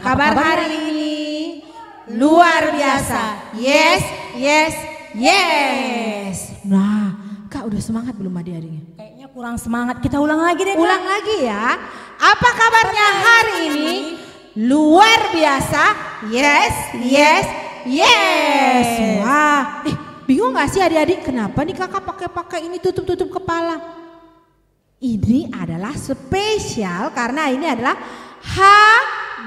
kabar hari ini? Luar biasa. Yes, yes, yes. Nah, Kak udah semangat belum adik-adiknya? Kayaknya kurang semangat. Kita ulang lagi deh, Kak. Ulang lagi ya. Apa kabarnya hari ini? Luar biasa. Yes, yes, yes. Wah, bingung gak sih adik-adik kenapa nih kakak pakai ini tutup-tutup kepala? Ini adalah spesial karena ini adalah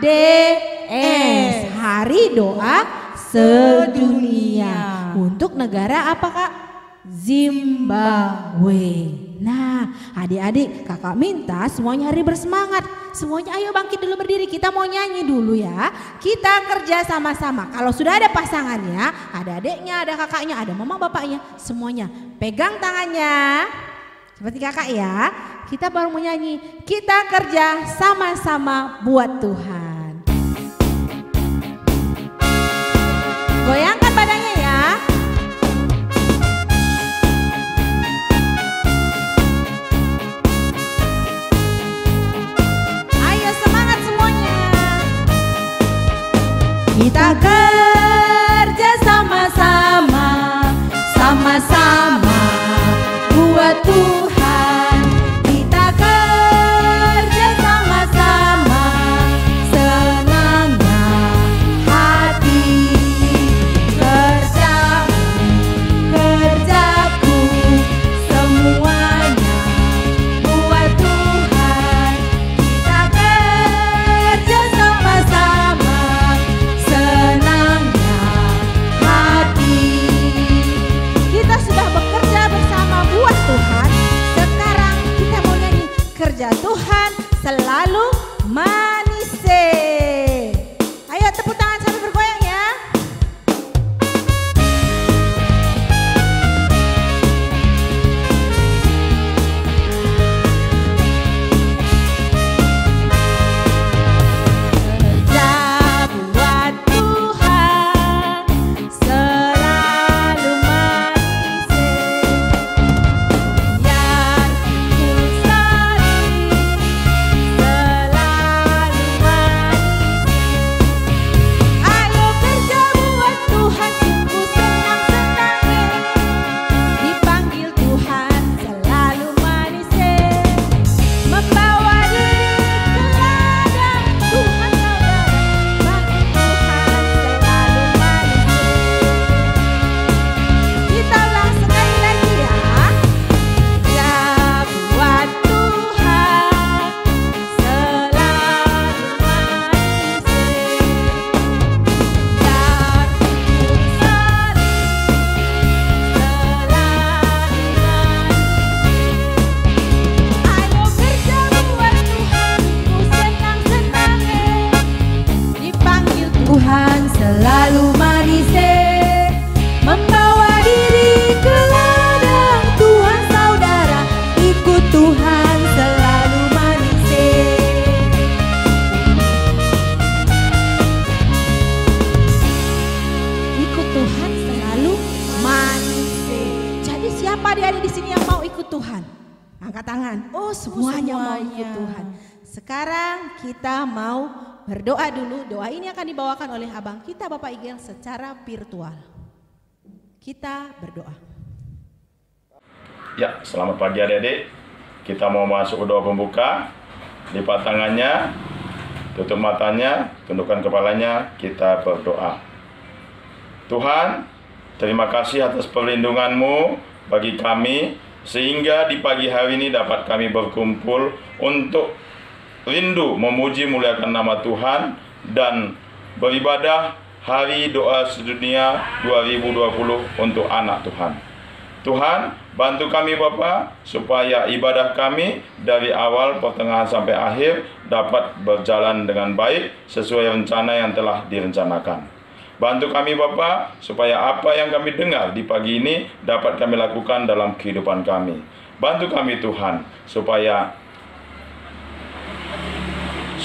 HDS, Hari Doa Sedunia. Untuk negara apa Kak? Zimbabwe. Nah adik-adik kakak minta semuanya hari bersemangat. Semuanya ayo bangkit dulu berdiri, kita mau nyanyi dulu ya. Kita kerja sama-sama. Kalau sudah ada pasangannya, ada adiknya, ada kakaknya, ada mama bapaknya, semuanya pegang tangannya seperti kakak ya. Kita baru mau nyanyi, kita kerja sama-sama buat Tuhan. Goyangkan badannya ya. Ayo semangat semuanya. Kita kerja sama-sama, sama-sama buat Tuhan. Kita kerja sama-sama, senangnya hati. Kerjaku, semuanya buat Tuhan. Kita kerja sama-sama, senangnya hati. Kita sudah bekerja bersama buat Tuhan. Sekarang kita mau nyanyi kerja Tuhan selalu manis. Ayo tepuk tangan sambil bergoyang ya. Kerja buat Tuhan selalu manis. Biar ku selalu manis. Ayo kerja buat Tuhan sungguh senang-senang. Dipanggil Tuhan selalu manis. Membawa diri ke ladang Tuhan saudara. Bagi Tuhan selalu manis. Kita ulang sekali lagi ya. Kerja buat Tuhan selalu manis. Biar ku selalu ayo kerja buat Tuhan ku senang-senang. Dipanggil Tuhan selalu manis. Membawa diri ke ladang Tuhan saudara. Ikut Tuhan selalu manis. Ikut Tuhan selalu manis. Jadi siapa adik-adik di sini yang mau ikut Tuhan? Angkat tangan. Oh semuanya mau ikut Tuhan. Sekarang kita mau berdoa dulu. Doa ini akan dibawakan oleh abang kita Bapak Igel secara virtual. Kita berdoa. Ya, selamat pagi adik-adik. Kita mau masuk ke doa pembuka. Lipat tangannya, tutup matanya, tundukkan kepalanya, kita berdoa. Tuhan, terima kasih atas perlindungan-Mu bagi kami, sehingga di pagi hari ini dapat kami berkumpul untuk rindu memuji muliakan nama Tuhan dan beribadah Hari Doa Sedunia 2020 untuk anak Tuhan. Tuhan, bantu kami Bapa supaya ibadah kami dari awal, pertengahan sampai akhir dapat berjalan dengan baik sesuai rencana yang telah direncanakan. Bantu kami Bapa supaya apa yang kami dengar di pagi ini dapat kami lakukan dalam kehidupan kami. Bantu kami Tuhan supaya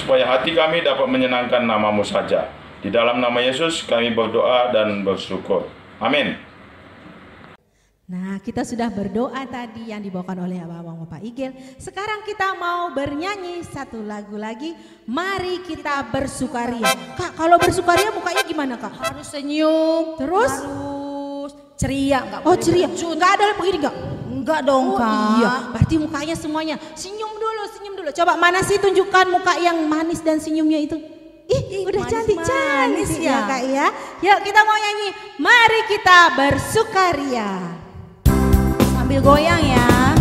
hati kami dapat menyenangkan nama-Mu saja. Di dalam nama Yesus kami berdoa dan bersyukur. Amin. Nah, kita sudah berdoa tadi yang dibawakan oleh Abang Bapak Igel. Sekarang kita mau bernyanyi satu lagu lagi. Mari kita bersukaria. Kak, kalau bersukaria mukanya gimana, Kak? Harus senyum, Terus? harus ceria, enggak Oh, ceria. Enggak ada begini enggak? Enggak dong, Oh, Kak. iya, berarti mukanya semuanya senyum dulu, senyum dulu. Coba mana sih tunjukkan muka yang manis dan senyumnya itu. Ih, udah cantik-cantik manis ya, ya. Kak ya. Yuk kita mau nyanyi. Mari kita bersukaria. Sambil goyang ya.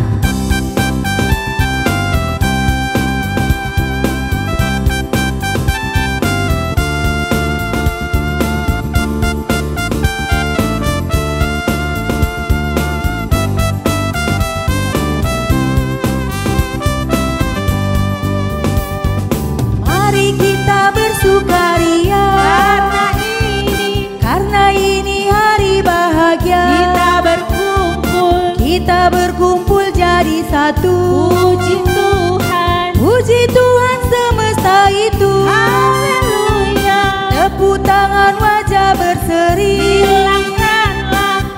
Mari kita bersukaria karena ini hari bahagia. Kita berkumpul jadi satu. Puji Tuhan semesta itu. Haleluya. Tepuk tangan wajah berseri.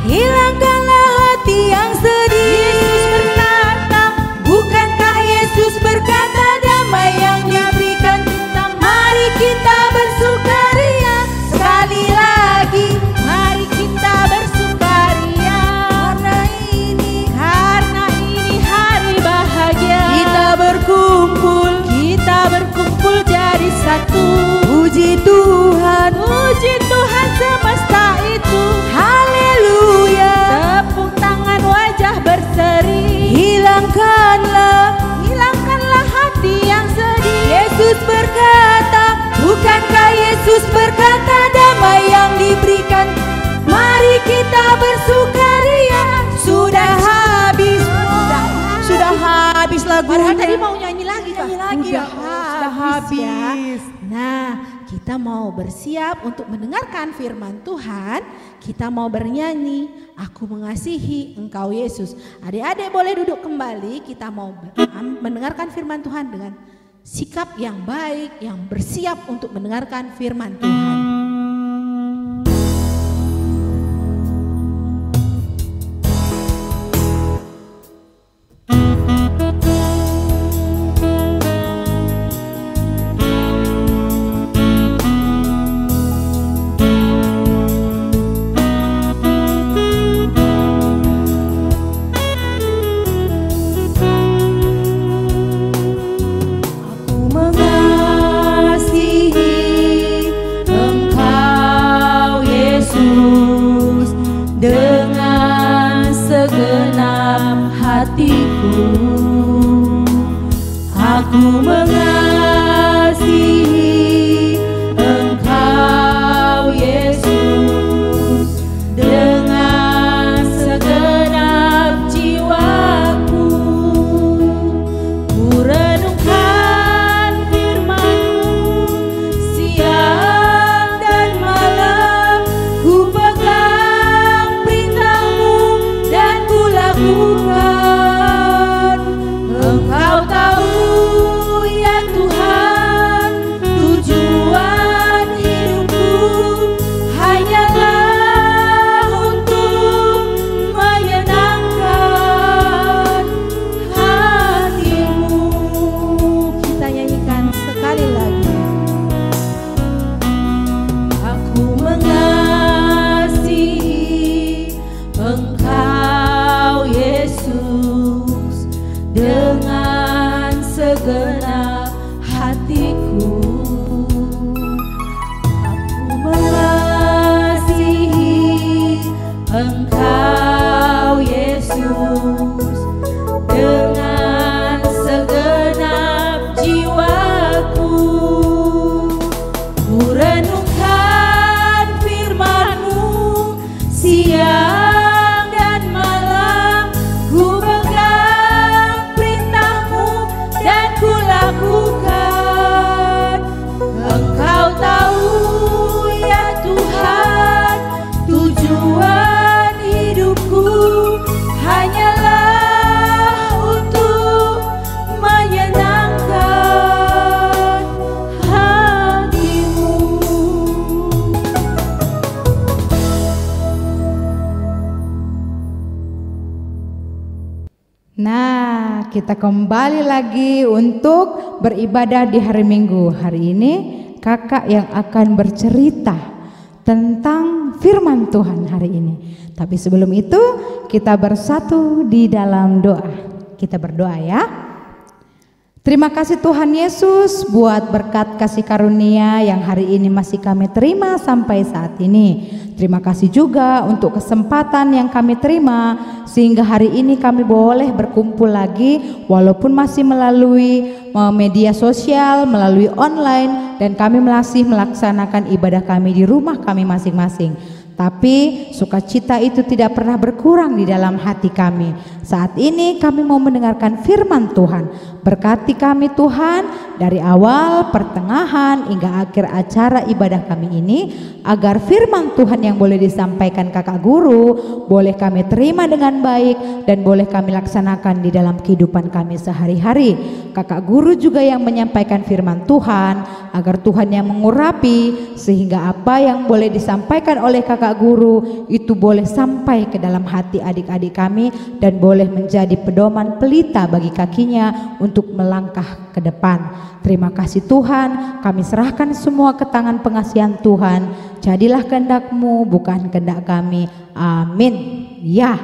Hilangkanlah hati yang sedih. Yesus berkata, Bukankah Yesus berkata damai yang diberikan? Mari kita bersukaria sekali lagi. mari kita bersukaria karena ini hari bahagia. Kita berkumpul jadi satu. Puji Tuhan. Puji Tuhan semesta itu. Haleluya. Tepuk tangan wajah berseri. Hilangkanlah. Hilangkanlah hati yang sedih. Yesus berkata, bukankah Yesus berkata damai yang diberikan? Mari kita bersukaria. Sudah habis. Sudah habis Padahal tadi lagunya. mau nyanyi lagi, Pak. Nyanyi lagi ya. Sudah Sudah habis ya. habis. Nah, kita mau bersiap untuk mendengarkan firman Tuhan. Kita mau bernyanyi, Aku mengasihi Engkau Yesus. Adik-adik boleh duduk kembali. Kita mau mendengarkan firman Tuhan dengan sikap yang baik, yang bersiap untuk mendengarkan firman Tuhan. Aku mengasihi Engkau Yesus dengan segenap hatiku. Aku mengasihi Engkau Yesus dengan segenap jiwaku. Ku renungkan firman-Mu siang dan malam. Ku pegang perintah-Mu dan ku lakukan. Engkau tahu ya Tuhan, tujuan hidupku hanyalah untuk menyenangkan hati-Mu. Kita nyanyikan sekali lagi. Aku mengasihi Engkau Yesus dengan segenap hatiku. Aku mengasihi Engkau Yesus dengan segenap jiwaku. Ku renungkan firman-Mu siang dan malam. Ku pegang perintah-Mu dan ku lakukan. kita kembali lagi untuk beribadah di hari Minggu. Hari ini kakak yang akan bercerita tentang firman Tuhan hari ini. Tapi sebelum itu kita bersatu di dalam doa. Kita berdoa ya. Terima kasih Tuhan Yesus buat berkat kasih karunia yang hari ini masih kami terima sampai saat ini. Terima kasih juga untuk kesempatan yang kami terima sehingga hari ini kami boleh berkumpul lagi walaupun masih melalui media sosial, melalui online, dan kami masih melaksanakan ibadah kami di rumah kami masing-masing. Tapi sukacita itu tidak pernah berkurang di dalam hati kami. Saat ini kami mau mendengarkan firman Tuhan. Berkati kami Tuhan dari awal, pertengahan, hingga akhir acara ibadah kami ini, agar firman Tuhan yang boleh disampaikan kakak guru boleh kami terima dengan baik dan boleh kami laksanakan di dalam kehidupan kami sehari-hari. Kakak guru juga yang menyampaikan firman Tuhan, agar Tuhan yang mengurapi sehingga apa yang boleh disampaikan oleh kakak guru itu boleh sampai ke dalam hati adik-adik kami dan boleh menjadi pedoman pelita bagi kakinya untuk melangkah ke depan. Terima kasih Tuhan, kami serahkan semua ke tangan pengasihan Tuhan. Jadilah kehendak-Mu bukan kehendak kami. Amin. Ya,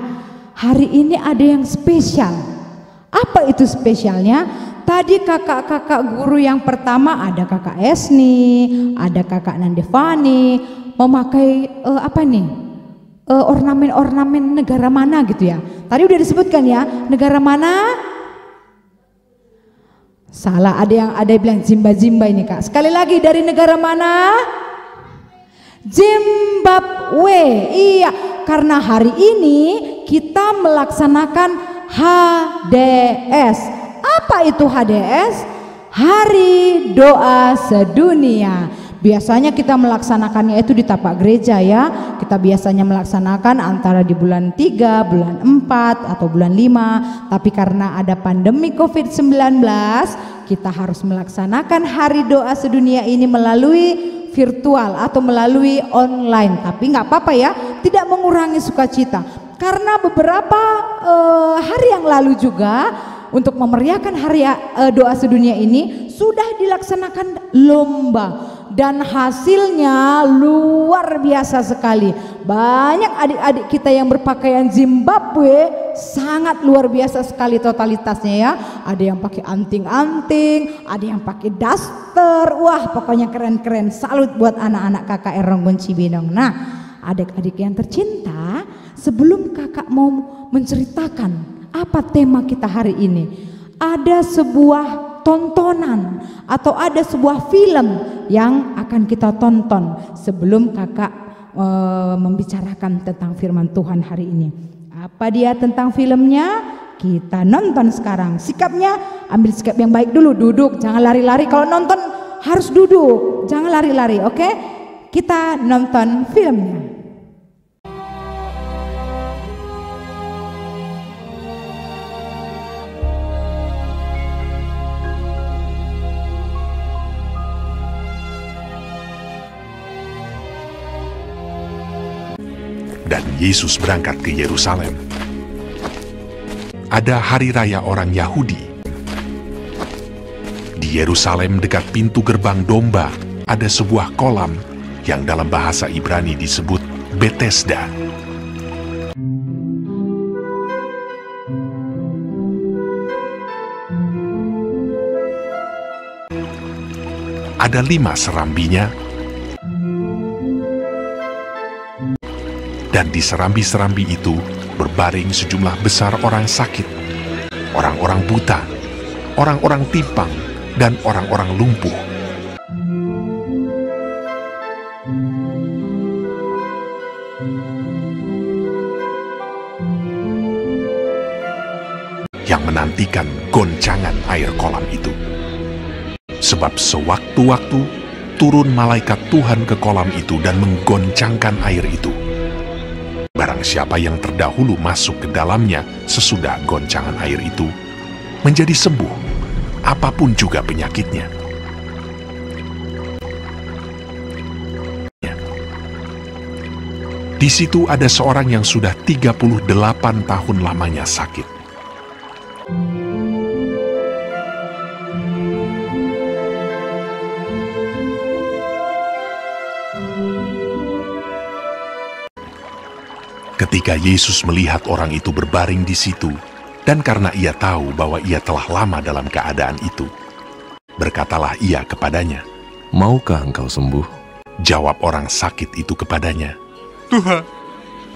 hari ini ada yang spesial. Apa itu spesialnya? Tadi kakak-kakak guru yang pertama ada kakak Esni, ada kakak Nandevani memakai ornamen-ornamen negara mana gitu ya. Tadi udah disebutkan ya, negara mana? Salah, ada yang bilang Zimba ini Kak. Sekali lagi, dari negara mana? Zimbabwe. Iya, karena hari ini kita melaksanakan HDS. Apa itu HDS? Hari Doa Sedunia. Biasanya kita melaksanakannya itu di tapak gereja ya. Kita biasanya melaksanakan antara di bulan 3, bulan 4 atau bulan 5. Tapi karena ada pandemi COVID-19, kita harus melaksanakan hari doa sedunia ini melalui virtual atau melalui online. Tapi nggak apa-apa ya, tidak mengurangi sukacita. Karena beberapa hari yang lalu juga untuk memeriahkan hari doa sedunia ini sudah dilaksanakan lomba. Dan hasilnya luar biasa sekali. Banyak adik-adik kita yang berpakaian Zimbabwe, sangat luar biasa sekali totalitasnya ya. Ada yang pakai anting-anting, ada yang pakai daster. Wah, pokoknya keren-keren. Salut buat anak-anak KKR Ronggon Cibinong. Nah, adik-adik yang tercinta, sebelum kakak mau menceritakan apa tema kita hari ini, ada sebuah tontonan atau ada sebuah film yang akan kita tonton sebelum kakak membicarakan tentang firman Tuhan hari ini. Apa dia tentang filmnya? Kita nonton sekarang. Sikapnya, ambil sikap yang baik dulu, duduk, jangan lari-lari. Kalau nonton harus duduk, jangan lari-lari, oke? Kita nonton filmnya. Dan Yesus berangkat ke Yerusalem. Ada hari raya orang Yahudi. Di Yerusalem dekat pintu gerbang domba ada sebuah kolam yang dalam bahasa Ibrani disebut Bethesda. Ada 5 serambinya, dan di serambi-serambi itu berbaring sejumlah besar orang sakit, orang-orang buta, orang-orang timpang, dan orang-orang lumpuh. Yang menantikan goncangan air kolam itu. Sebab sewaktu-waktu turun malaikat Tuhan ke kolam itu dan menggoncangkan air itu. Barang siapa yang terdahulu masuk ke dalamnya sesudah goncangan air itu, menjadi sembuh, apapun juga penyakitnya. Di situ ada seorang yang sudah 38 tahun lamanya sakit. Ketika Yesus melihat orang itu berbaring di situ, dan karena ia tahu bahwa ia telah lama dalam keadaan itu, berkatalah ia kepadanya, "Maukah engkau sembuh?" Jawab orang sakit itu kepadanya, Tuhan,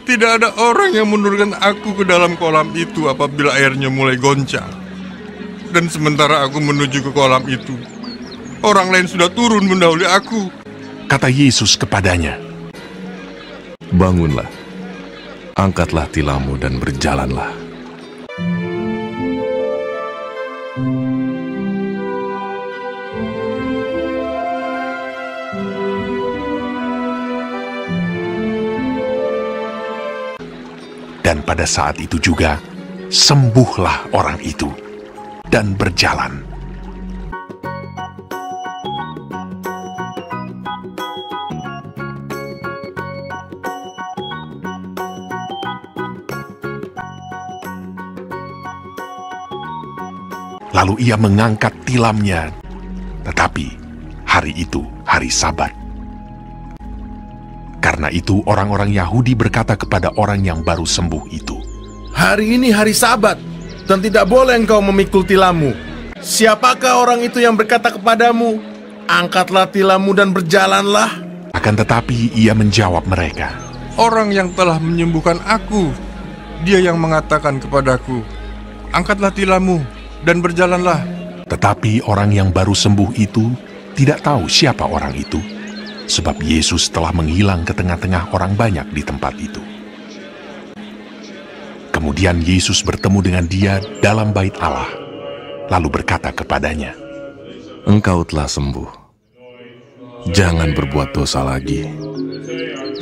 tidak ada orang yang menurunkan aku ke dalam kolam itu apabila airnya mulai goncang. Dan sementara aku menuju ke kolam itu, orang lain sudah turun mendahului aku. Kata Yesus kepadanya, "Bangunlah, angkatlah tilammu dan berjalanlah." Dan pada saat itu juga, sembuhlah orang itu dan berjalan. Lalu ia mengangkat tilamnya, tetapi hari itu hari Sabat. Karena itu orang-orang Yahudi berkata kepada orang yang baru sembuh itu, "Hari ini hari Sabat, dan tidak boleh engkau memikul tilammu. Siapakah orang itu yang berkata kepadamu, 'Angkatlah tilammu dan berjalanlah'?" Akan tetapi ia menjawab mereka, Orang yang telah menyembuhkan aku, dia yang mengatakan kepadaku, 'Angkatlah tilammu dan berjalanlah.'" Tetapi orang yang baru sembuh itu tidak tahu siapa orang itu, sebab Yesus telah menghilang ke tengah-tengah orang banyak di tempat itu. Kemudian Yesus bertemu dengan dia dalam bait Allah, lalu berkata kepadanya, "Engkau telah sembuh. Jangan berbuat dosa lagi,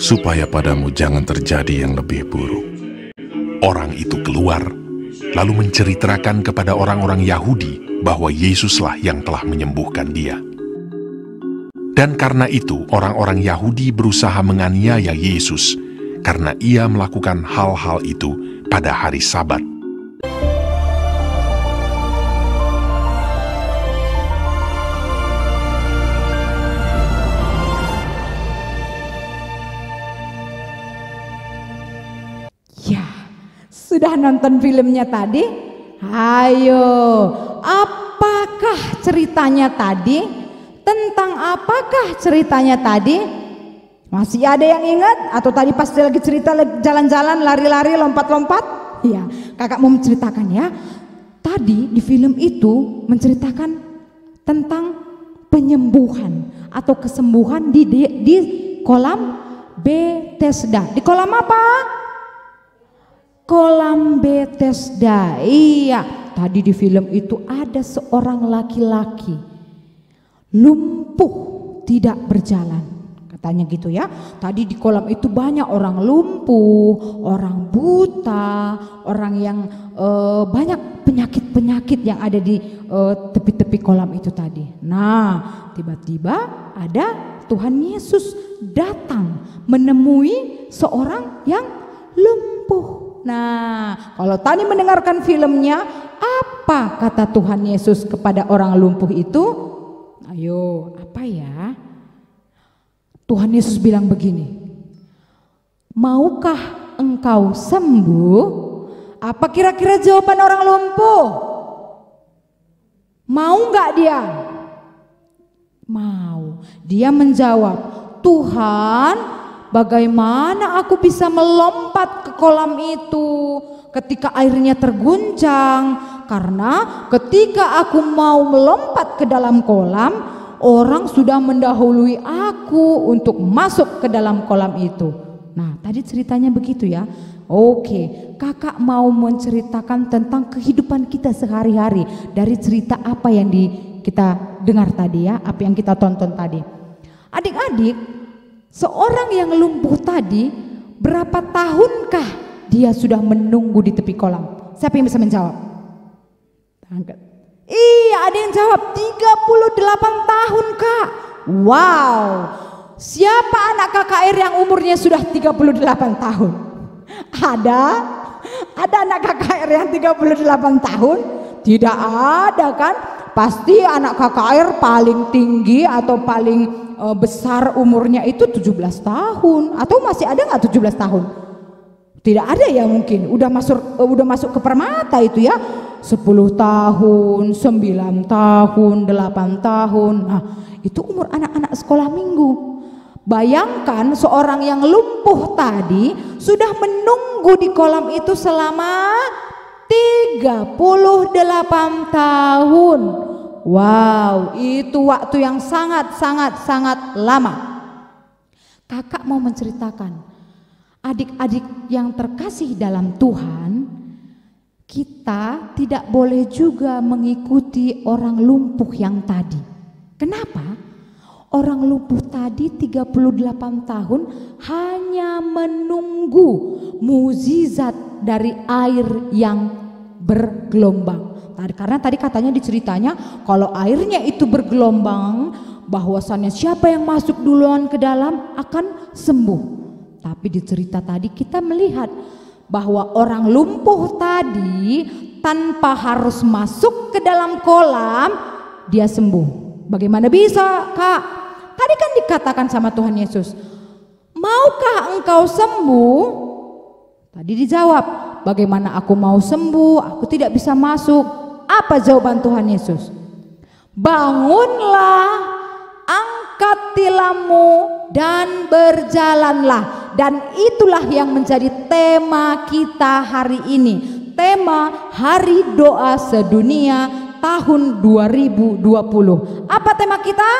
supaya padamu jangan terjadi yang lebih buruk." Orang itu keluar, lalu menceritakan kepada orang-orang Yahudi bahwa Yesuslah yang telah menyembuhkan dia. Dan karena itu orang-orang Yahudi berusaha menganiaya Yesus karena ia melakukan hal-hal itu pada hari Sabat. Ya, sudah nonton filmnya tadi? Ayo, apakah ceritanya tadi? Tentang apakah ceritanya tadi? Masih ada yang ingat? Atau tadi pas dia lagi cerita jalan-jalan, lari-lari, lompat-lompat? Ya, kakak mau menceritakan ya. Tadi di film itu menceritakan tentang penyembuhan atau kesembuhan di kolam Bethesda. Di kolam apa? Kolam Bethesda. Iya, tadi di film itu ada seorang laki-laki lumpuh tidak berjalan, katanya gitu ya. Tadi di kolam itu banyak orang lumpuh, orang buta, orang yang banyak penyakit-penyakit yang ada di tepi-tepi kolam itu tadi. Nah, tiba-tiba ada Tuhan Yesus datang menemui seorang yang lumpuh. Nah, kalau tadi mendengarkan filmnya, apa kata Tuhan Yesus kepada orang lumpuh itu? Ayo, apa ya? Tuhan Yesus bilang begini, "Maukah engkau sembuh?" Apa kira-kira jawaban orang lumpuh? Mau nggak dia? Mau. Dia menjawab, "Tuhan, bagaimana aku bisa melompat ke kolam itu ketika airnya terguncang? Karena ketika aku mau melompat ke dalam kolam, orang sudah mendahului aku untuk masuk ke dalam kolam itu." Nah, tadi ceritanya begitu ya. Oke, kakak mau menceritakan tentang kehidupan kita sehari-hari dari cerita apa yang kita dengar tadi ya, apa yang kita tonton tadi. Adik-adik, seorang yang lumpuh tadi, berapa tahunkah dia sudah menunggu di tepi kolam? Siapa yang bisa menjawab? Angkat. Iya, ada yang jawab 38 tahun kak. Wow, siapa anak KKR yang umurnya sudah 38 tahun? Ada anak KKR yang 38 tahun? Tidak ada kan? Pasti anak KKR paling tinggi atau paling besar umurnya itu 17 tahun. Atau masih ada nggak 17 tahun? Tidak ada ya mungkin udah masuk ke permata itu ya. 10 tahun, 9 tahun, 8 tahun. Nah, itu umur anak-anak sekolah minggu. Bayangkan seorang yang lumpuh tadi sudah menunggu di kolam itu selama 38 tahun. Wow, itu waktu yang sangat lama. Kakak mau menceritakan, adik-adik yang terkasih dalam Tuhan, kita tidak boleh juga mengikuti orang lumpuh yang tadi. Kenapa? Orang lumpuh tadi 38 tahun hanya menunggu mukjizat dari air yang bergelombang. Karena tadi katanya diceritanya kalau airnya itu bergelombang, bahwasannya siapa yang masuk duluan ke dalam akan sembuh. Tapi di cerita tadi kita melihat bahwa orang lumpuh tadi tanpa harus masuk ke dalam kolam dia sembuh. Bagaimana bisa, Kak? Tadi kan dikatakan sama Tuhan Yesus, maukah engkau sembuh? Tadi dijawab, bagaimana aku mau sembuh? Aku tidak bisa masuk. Apa jawaban Tuhan Yesus? Bangunlah, angkat tilammu dan berjalanlah. Dan itulah yang menjadi tema kita hari ini. Tema Hari Doa Sedunia tahun 2020. Apa tema kita?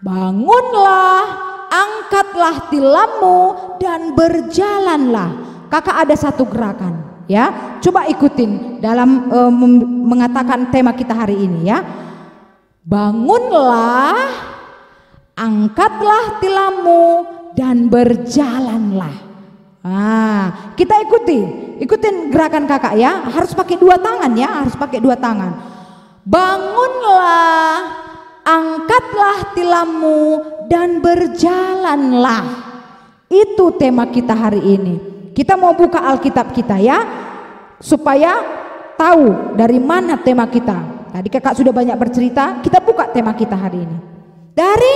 Bangunlah, angkatlah tilammu dan berjalanlah. Kakak ada satu gerakan ya. Coba ikutin dalam mengatakan tema kita hari ini ya. Bangunlah, angkatlah tilammu dan berjalanlah. Nah, kita ikutin gerakan kakak ya. Harus pakai 2 tangan ya, harus pakai 2 tangan. Bangunlah, angkatlah tilammu dan berjalanlah. Itu tema kita hari ini. Kita mau buka Alkitab kita ya, supaya tahu dari mana tema kita. Tadi kakak sudah banyak bercerita, kita buka tema kita hari ini. Dari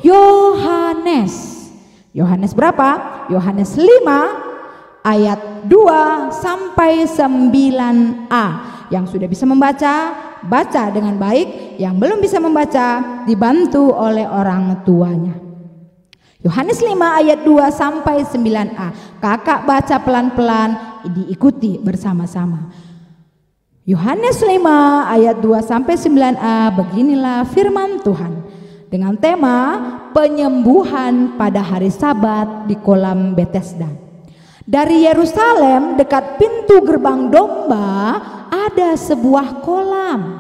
Yohanes. Yohanes berapa? Yohanes 5 ayat 2 sampai 9a. Yang sudah bisa membaca, baca dengan baik. Yang belum bisa membaca, dibantu oleh orang tuanya. Yohanes 5 ayat 2 sampai 9a. Kakak baca pelan-pelan, diikuti bersama-sama. Yohanes 5 ayat 2 sampai 9a. Beginilah firman Tuhan. Dengan tema penyembuhan pada hari Sabat di kolam Betesda. Dari Yerusalem dekat pintu gerbang domba ada sebuah kolam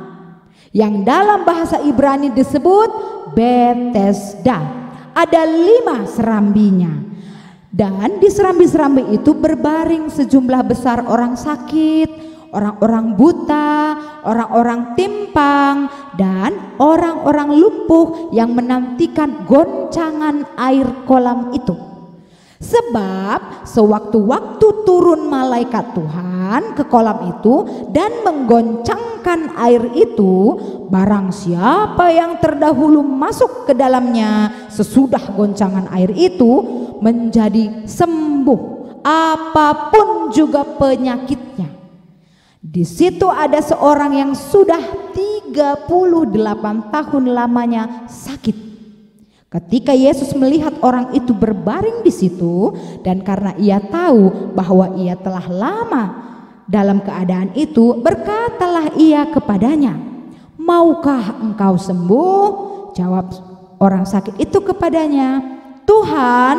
yang dalam bahasa Ibrani disebut Betesda. Ada 5 serambinya. Dan di serambi-serambi itu berbaring sejumlah besar orang sakit, orang-orang buta, orang-orang timpang, dan orang-orang lumpuh yang menantikan goncangan air kolam itu. Sebab sewaktu-waktu turun malaikat Tuhan ke kolam itu dan menggoncangkan air itu, barang siapa yang terdahulu masuk ke dalamnya sesudah goncangan air itu menjadi sembuh apapun juga penyakitnya. Di situ ada seorang yang sudah 38 tahun lamanya sakit. Ketika Yesus melihat orang itu berbaring di situ, dan karena ia tahu bahwa ia telah lama dalam keadaan itu, berkatalah ia kepadanya, "Maukah engkau sembuh?" Jawab orang sakit itu kepadanya, "Tuhan,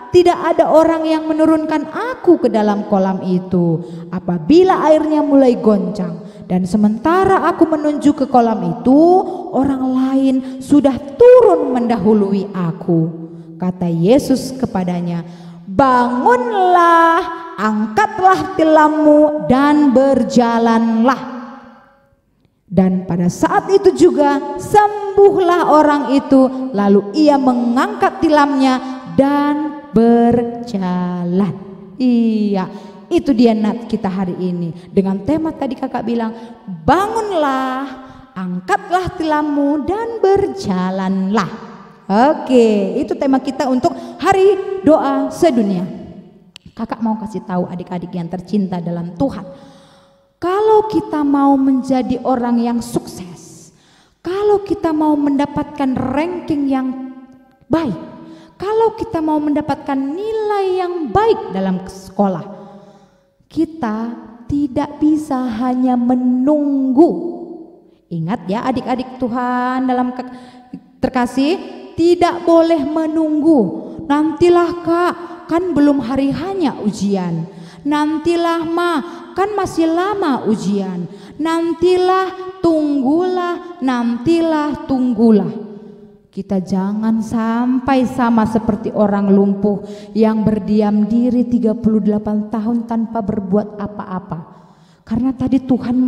tidak ada orang yang menurunkan aku ke dalam kolam itu apabila airnya mulai goncang. Dan sementara aku menuju ke kolam itu, orang lain sudah turun mendahului aku." Kata Yesus kepadanya, "Bangunlah, angkatlah tilammu dan berjalanlah." Dan pada saat itu juga sembuhlah orang itu, lalu ia mengangkat tilamnya dan berjalan. Iya, itu dia nat kita hari ini. Dengan tema tadi kakak bilang, bangunlah, angkatlah tilammu dan berjalanlah. Oke, itu tema kita untuk hari doa sedunia. Kakak mau kasih tahu adik-adik yang tercinta dalam Tuhan, kalau kita mau menjadi orang yang sukses, kalau kita mau mendapatkan ranking yang baik, kalau kita mau mendapatkan nilai yang baik dalam sekolah, kita tidak bisa hanya menunggu. Ingat ya adik-adik Tuhan dalam terkasih, tidak boleh menunggu. Nantilah kak, kan belum hari hanya ujian. Nantilah ma, kan masih lama ujian. Nantilah, tunggulah, nantilah, tunggulah. Kita jangan sampai sama seperti orang lumpuh yang berdiam diri 38 tahun tanpa berbuat apa-apa. Karena tadi Tuhan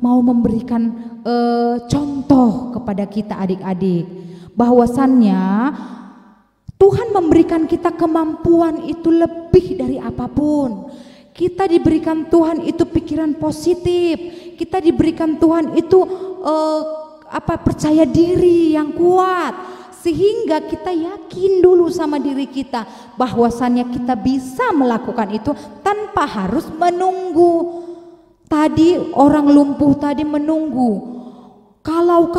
mau memberikan contoh kepada kita adik-adik, bahwasannya Tuhan memberikan kita kemampuan itu lebih dari apapun. Kita diberikan Tuhan itu pikiran positif, kita diberikan Tuhan itu percaya diri yang kuat, sehingga kita yakin dulu sama diri kita bahwasannya kita bisa melakukan itu tanpa harus menunggu. Tadi orang lumpuh tadi menunggu, kalau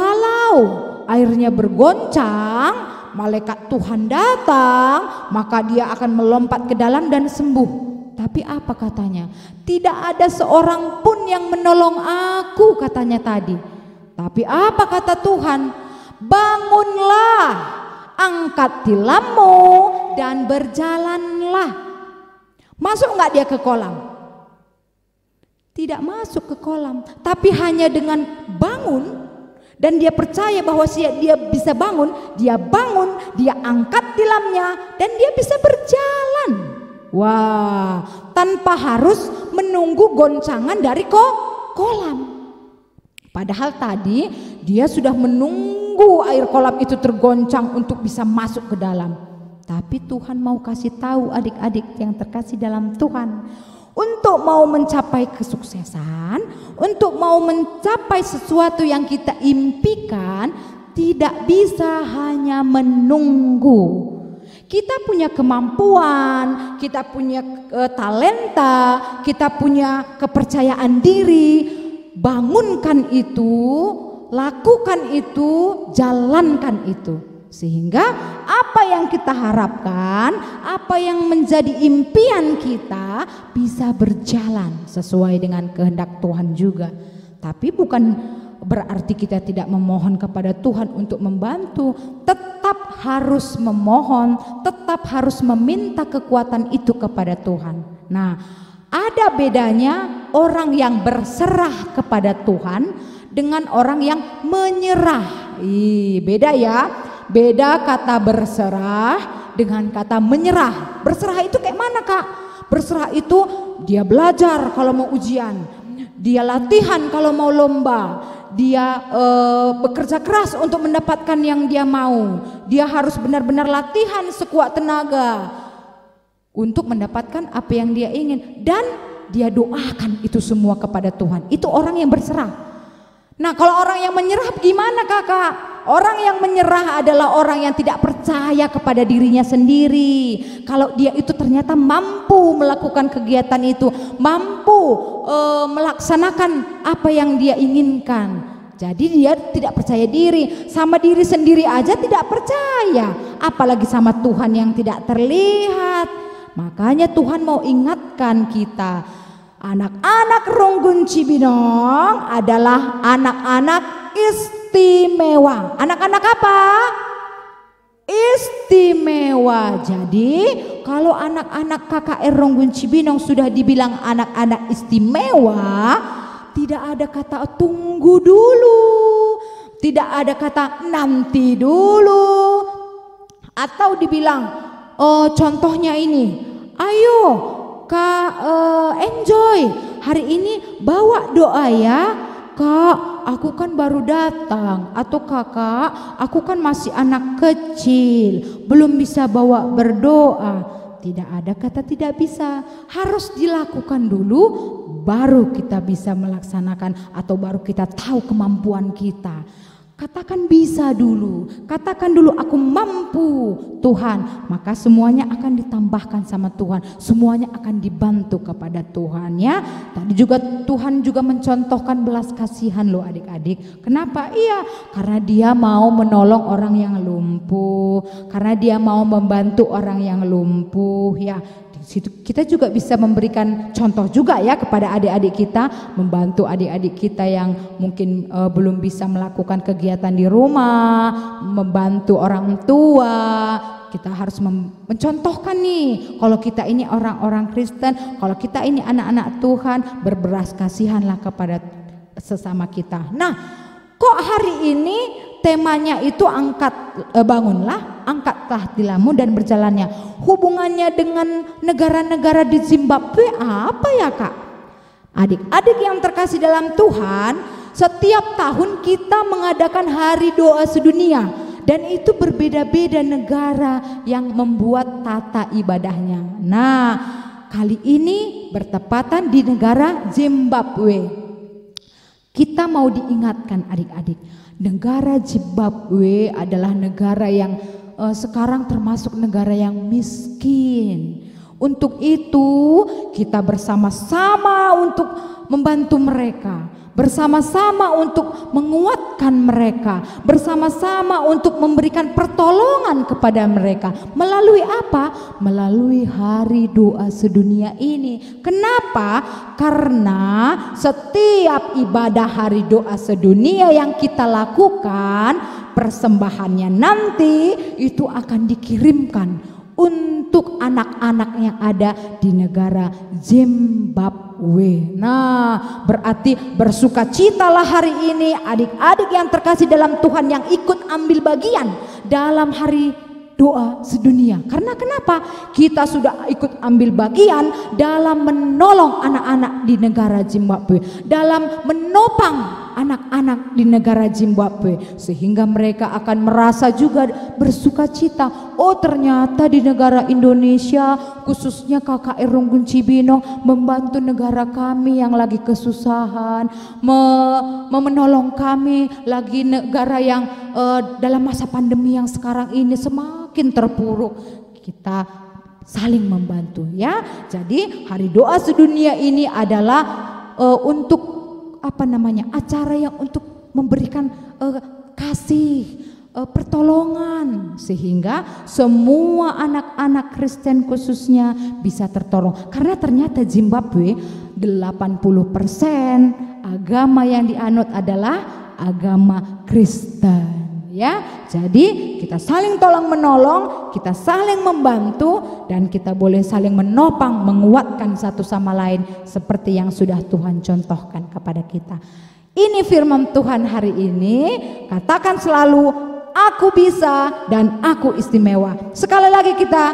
airnya bergoncang, malaikat Tuhan datang, maka dia akan melompat ke dalam dan sembuh. Tapi apa katanya? Tidak ada seorang pun yang menolong aku, katanya tadi. Tapi apa kata Tuhan? Bangunlah, angkat tilammu dan berjalanlah. Masuk nggak dia ke kolam? Tidak masuk ke kolam, tapi hanya dengan bangun dan dia percaya bahwa dia bisa bangun, dia angkat tilamnya dan dia bisa berjalan. Wah, tanpa harus menunggu goncangan dari kolam. Padahal tadi dia sudah menunggu air kolam itu tergoncang untuk bisa masuk ke dalam. Tapi Tuhan mau kasih tahu adik-adik yang terkasih dalam Tuhan, untuk mau mencapai kesuksesan, untuk mau mencapai sesuatu yang kita impikan, tidak bisa hanya menunggu. Kita punya kemampuan, kita punya talenta, kita punya kepercayaan diri. Bangunkan itu, lakukan itu, jalankan itu. Sehingga apa yang kita harapkan, apa yang menjadi impian kita bisa berjalan sesuai dengan kehendak Tuhan juga. Tapi bukan berarti kita tidak memohon kepada Tuhan untuk membantu. Tetap harus memohon, tetap harus meminta kekuatan itu kepada Tuhan. Nah, ada bedanya orang yang berserah kepada Tuhan dengan orang yang menyerah. Beda ya. Beda kata berserah dengan kata menyerah. Berserah itu kayak mana kak? Berserah itu dia belajar kalau mau ujian, dia latihan kalau mau lomba, dia bekerja keras untuk mendapatkan yang dia mau. Dia harus benar-benar latihan sekuat tenaga untuk mendapatkan apa yang dia ingin, dan dia doakan itu semua kepada Tuhan. Itu orang yang berserah. Nah, kalau orang yang menyerah gimana kakak? Orang yang menyerah adalah orang yang tidak percaya kepada dirinya sendiri. Kalau dia itu ternyata mampu melakukan kegiatan itu, mampu melaksanakan apa yang dia inginkan. Jadi dia tidak percaya diri, sama diri sendiri aja tidak percaya, apalagi sama Tuhan yang tidak terlihat. Makanya Tuhan mau ingatkan kita, anak-anak Runggun Cibinong adalah anak-anak istimewa. Anak-anak apa? Istimewa. Jadi kalau anak-anak KKR Runggun Cibinong sudah dibilang anak-anak istimewa, tidak ada kata tunggu dulu, tidak ada kata nanti dulu, atau dibilang contohnya ini, ayo kak enjoy hari ini bawa doa ya kak, aku kan baru datang, atau kakak aku kan masih anak kecil belum bisa bawa berdoa. Tidak ada kata tidak bisa, harus dilakukan dulu baru kita bisa melaksanakan, atau baru kita tahu kemampuan kita. Katakan bisa dulu, katakan dulu aku mampu Tuhan, maka semuanya akan ditambahkan sama Tuhan, semuanya akan dibantu kepada Tuhan ya. Tadi juga Tuhan juga mencontohkan belas kasihan loh adik-adik. Kenapa? Iya, karena dia mau menolong orang yang lumpuh, karena dia mau membantu orang yang lumpuh ya. Situ kita juga bisa memberikan contoh juga ya kepada adik-adik kita, membantu adik-adik kita yang mungkin belum bisa melakukan kegiatan di rumah, membantu orang tua. Kita harus mencontohkan nih, kalau kita ini orang-orang Kristen, kalau kita ini anak-anak Tuhan, berbelas kasihanlah kepada sesama kita. Nah, kok hari ini temanya itu bangunlah, angkatlah tilammu dan berjalannya. Hubungannya dengan negara-negara di Zimbabwe apa ya Kak? Adik-adik yang terkasih dalam Tuhan, setiap tahun kita mengadakan hari doa sedunia. Dan itu berbeda-beda negara yang membuat tata ibadahnya. Nah, kali ini bertepatan di negara Zimbabwe. Kita mau diingatkan adik-adik, negara Zimbabwe adalah negara yang sekarang termasuk negara yang miskin. Untuk itu kita bersama-sama untuk membantu mereka, bersama-sama untuk menguatkan mereka, bersama-sama untuk memberikan pertolongan kepada mereka. Melalui apa? Melalui hari doa sedunia ini. Kenapa? Karena setiap ibadah hari doa sedunia yang kita lakukan, persembahannya nanti itu akan dikirimkan untuk anak-anak yang ada di negara Zimbabwe. Nah, berarti bersukacitalah hari ini adik-adik yang terkasih dalam Tuhan yang ikut ambil bagian dalam hari doa sedunia. Karena kenapa? Kita sudah ikut ambil bagian dalam menolong anak-anak di negara Zimbabwe, dalam menopang anak-anak di negara Zimbabwe, sehingga mereka akan merasa juga bersukacita. Oh, ternyata di negara Indonesia, khususnya KKR Runggun Cibinong, membantu negara kami yang lagi kesusahan, menolong kami lagi negara yang dalam masa pandemi yang sekarang ini semakin terpuruk. Kita saling membantu ya. Jadi hari doa sedunia ini adalah untuk acara yang untuk memberikan kasih, pertolongan, sehingga semua anak-anak Kristen khususnya bisa tertolong. Karena ternyata Zimbabwe 80% agama yang dianut adalah agama Kristen. Ya, jadi kita saling tolong menolong, kita saling membantu, dan kita boleh saling menopang, menguatkan satu sama lain seperti yang sudah Tuhan contohkan kepada kita. Ini firman Tuhan hari ini. Katakan selalu, aku bisa dan aku istimewa. Sekali lagi kita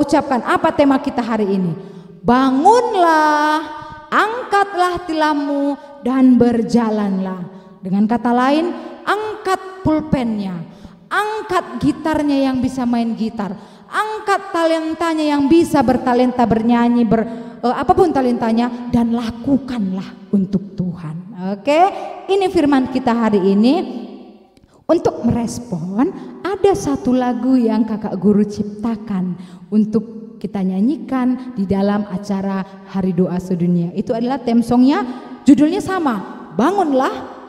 ucapkan apa tema kita hari ini. Bangunlah, angkatlah tilammu dan berjalanlah. Dengan kata lain, angkat pulpennya, angkat gitarnya yang bisa main gitar, angkat talentanya yang bisa bertalenta bernyanyi, apapun talentanya, dan lakukanlah untuk Tuhan. Oke, ini firman kita hari ini. Untuk merespon, ada satu lagu yang kakak guru ciptakan untuk kita nyanyikan di dalam acara Hari Doa Sedunia. Itu adalah theme songnya, judulnya sama, bangunlah,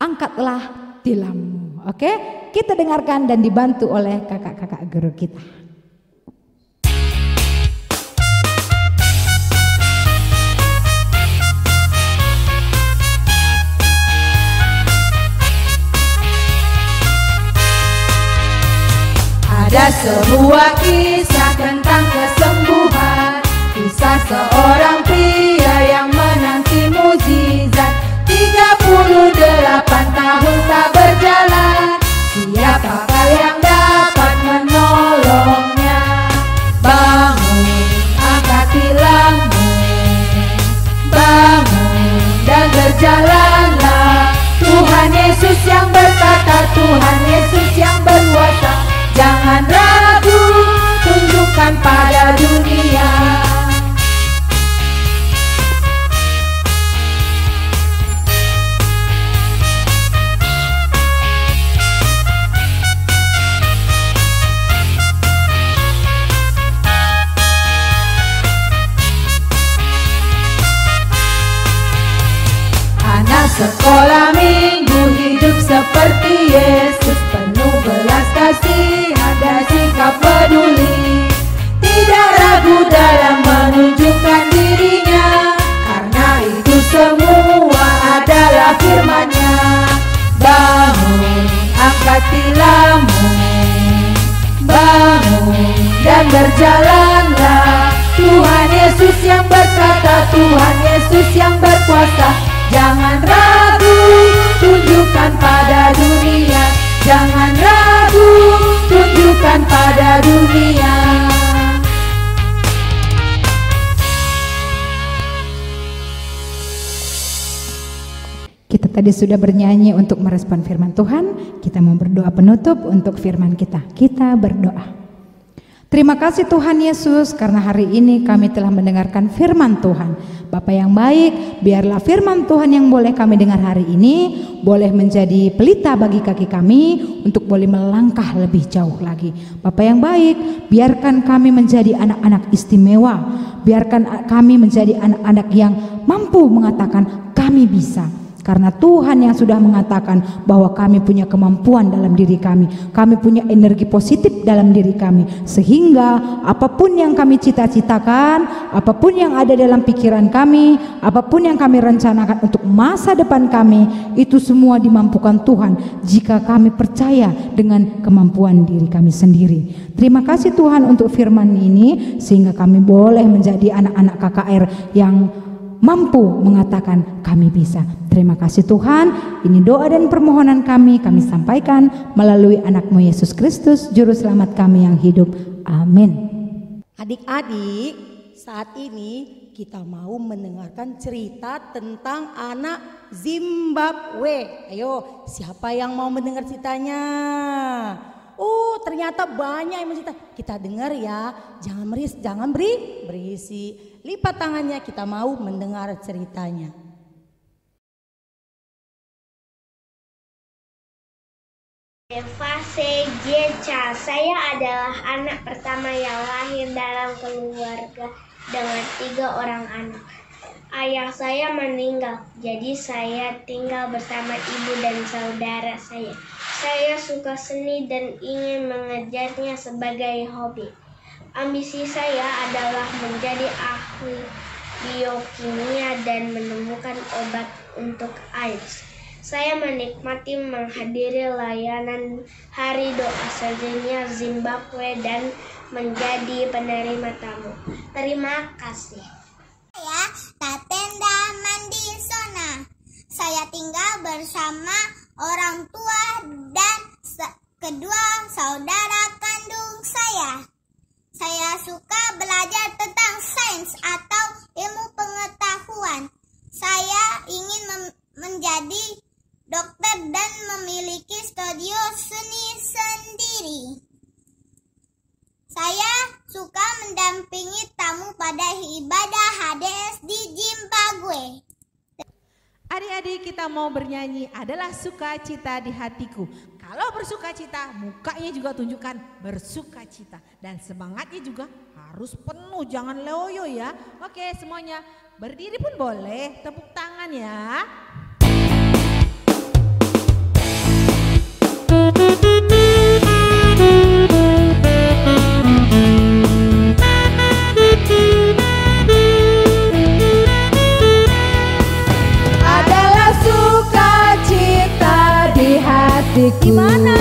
angkatlah tilammu. Oke, kita dengarkan dan dibantu oleh kakak-kakak guru kita. Ada sebuah kisah tentang kesembuhan, kisah seorang pria yang menanti mukjizat. 38 tahun tak berjalan, siapakah yang dapat menolongnya? Bangun, angkat tilammu, bangun dan berjalanlah. Tuhan Yesus yang berkata, Tuhan Yesus yang berkuasa. Jangan ragu, tunjukkan pada dunia. dan berjalanlah. Tuhan Yesus yang berkata, Tuhan Yesus yang berkuasa. Jangan ragu, tunjukkan pada dunia. Jangan ragu, tunjukkan pada dunia. Kita tadi sudah bernyanyi untuk merespon firman Tuhan. Kita mau berdoa penutup untuk firman kita. Kita berdoa. Terima kasih Tuhan Yesus karena hari ini kami telah mendengarkan firman Tuhan. Bapa yang baik, biarlah firman Tuhan yang boleh kami dengar hari ini boleh menjadi pelita bagi kaki kami untuk boleh melangkah lebih jauh lagi. Bapa yang baik, biarkan kami menjadi anak-anak istimewa. Biarkan kami menjadi anak-anak yang mampu mengatakan kami bisa. Karena Tuhan yang sudah mengatakan bahwa kami punya kemampuan dalam diri kami. Kami punya energi positif dalam diri kami. Sehingga apapun yang kami cita-citakan, apapun yang ada dalam pikiran kami, apapun yang kami rencanakan untuk masa depan kami, itu semua dimampukan Tuhan jika kami percaya dengan kemampuan diri kami sendiri. Terima kasih Tuhan untuk firman ini, sehingga kami boleh menjadi anak-anak KKR yang mampu mengatakan kami bisa. Terima kasih Tuhan. Ini doa dan permohonan kami sampaikan melalui anak-Mu Yesus Kristus, Juru Selamat kami yang hidup. Amin. Adik-adik, saat ini kita mau mendengarkan cerita tentang anak Zimbabwe. Ayo, siapa yang mau mendengar ceritanya? Oh, ternyata banyak yang mencerita. Kita dengar ya, jangan berisi. Lipat tangannya, kita mau mendengar ceritanya. Eva Sejeca, saya adalah anak pertama yang lahir dalam keluarga dengan 3 orang anak. Ayah saya meninggal, jadi saya tinggal bersama ibu dan saudara saya. Saya suka seni dan ingin mengejarnya sebagai hobi. Ambisi saya adalah menjadi ahli biokimia dan menemukan obat untuk AIDS. Saya menikmati menghadiri layanan Hari Doa Sedunia Zimbabwe dan menjadi penerima tamu. Terima kasih. Saya Tatenda Mandisona. Saya tinggal bersama orang tua dan kedua saudara kandung saya. Saya suka belajar tentang sains atau ilmu pengetahuan. Saya ingin menjadi dokter dan memiliki studio seni sendiri. Saya suka mendampingi tamu pada ibadah HDS di Zimbabwe. Adik-adik, kita mau bernyanyi adalah sukacita di hatiku. Kalau bersukacita, mukanya juga tunjukkan bersukacita. Dan semangatnya juga harus penuh, jangan loyo ya. Oke, semuanya berdiri pun boleh, tepuk tangan ya. Di mana?